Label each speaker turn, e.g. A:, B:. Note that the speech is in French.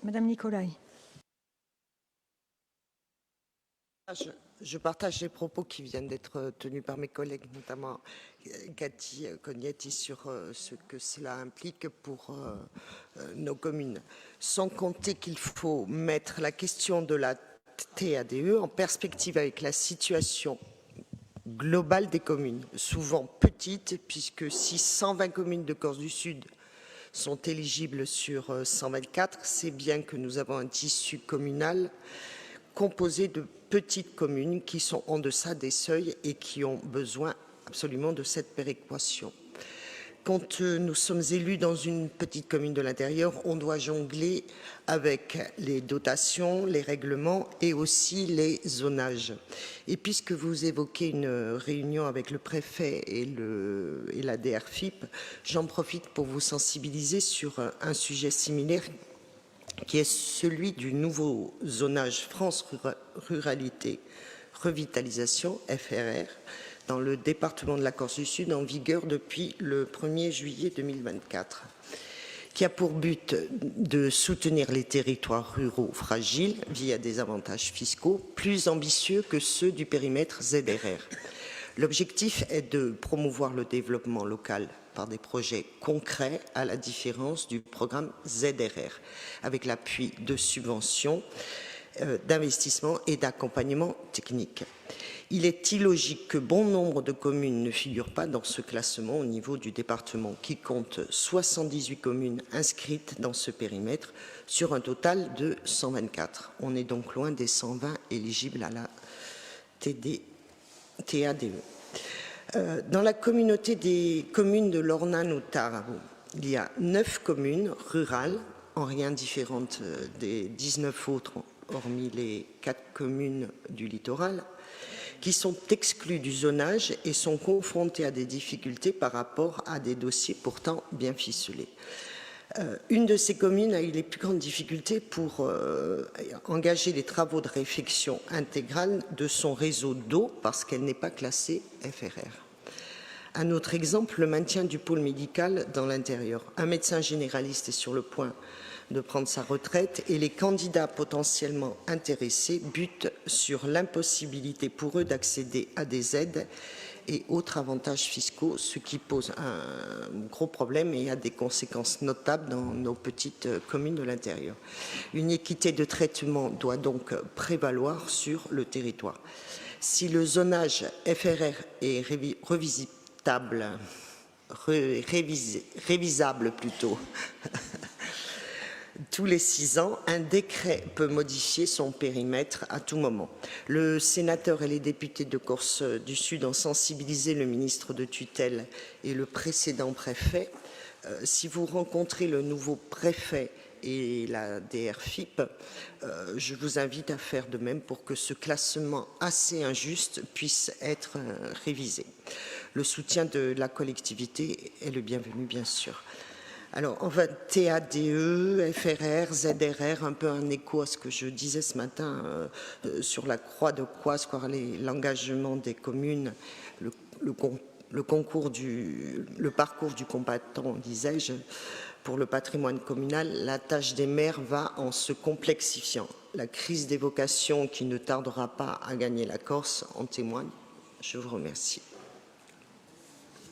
A: Madame Nicolai.
B: Je partage les propos qui viennent d'être tenus par mes collègues, notamment Cathy Cognetti, sur ce que cela implique pour nos communes. Sans compter qu'il faut mettre la question de la TADE en perspective avec la situation globale des communes, souvent petites, puisque si 120 communes de Corse du Sud sont éligibles sur 124, c'est bien que nous avons un tissu communal composé de petites communes qui sont en deçà des seuils et qui ont besoin absolument de cette péréquation. Quand nous sommes élus dans une petite commune de l'intérieur, on doit jongler avec les dotations, les règlements et aussi les zonages. Et puisque vous évoquez une réunion avec le préfet et la DRFIP, j'en profite pour vous sensibiliser sur un sujet similaire qui est celui du nouveau zonage France Ruralité Revitalisation, FRR, dans le département de la Corse du Sud, en vigueur depuis le 1er juillet 2024, qui a pour but de soutenir les territoires ruraux fragiles via des avantages fiscaux plus ambitieux que ceux du périmètre ZRR. L'objectif est de promouvoir le développement local par des projets concrets, à la différence du programme ZRR, avec l'appui de subventions, d'investissement et d'accompagnement technique. Il est illogique que bon nombre de communes ne figurent pas dans ce classement au niveau du département, qui compte 78 communes inscrites dans ce périmètre sur un total de 124. On est donc loin des 120 éligibles à la TADE. Dans la communauté des communes de l'Ornano-Tararo, il y a 9 communes rurales, en rien différentes des 19 autres, hormis les 4 communes du littoral, qui sont exclues du zonage et sont confrontées à des difficultés par rapport à des dossiers pourtant bien ficelés. Une de ces communes a eu les plus grandes difficultés pour engager les travaux de réfection intégrale de son réseau d'eau parce qu'elle n'est pas classée FRR. Un autre exemple, le maintien du pôle médical dans l'intérieur. Un médecin généraliste est sur le point de prendre sa retraite et les candidats potentiellement intéressés butent sur l'impossibilité pour eux d'accéder à des aides et autres avantages fiscaux, ce qui pose un gros problème et a des conséquences notables dans nos petites communes de l'intérieur. Une équité de traitement doit donc prévaloir sur le territoire. Si le zonage FRR est révisable plutôt, tous les 6 ans, un décret peut modifier son périmètre à tout moment. Le sénateur et les députés de Corse du Sud ont sensibilisé le ministre de tutelle et le précédent préfet. Si vous rencontrez le nouveau préfet et la DRFIP, je vous invite à faire de même pour que ce classement assez injuste puisse être révisé. Le soutien de la collectivité est le bienvenu, bien sûr. Alors, on va TADE, FRR, ZRR, un peu un écho à ce que je disais ce matin sur la croix de Coise, l'engagement des communes, le parcours du combattant, disais-je, pour le patrimoine communal. La tâche des maires va en se complexifiant. La crise des vocations qui ne tardera pas à gagner la Corse en témoigne. Je vous remercie.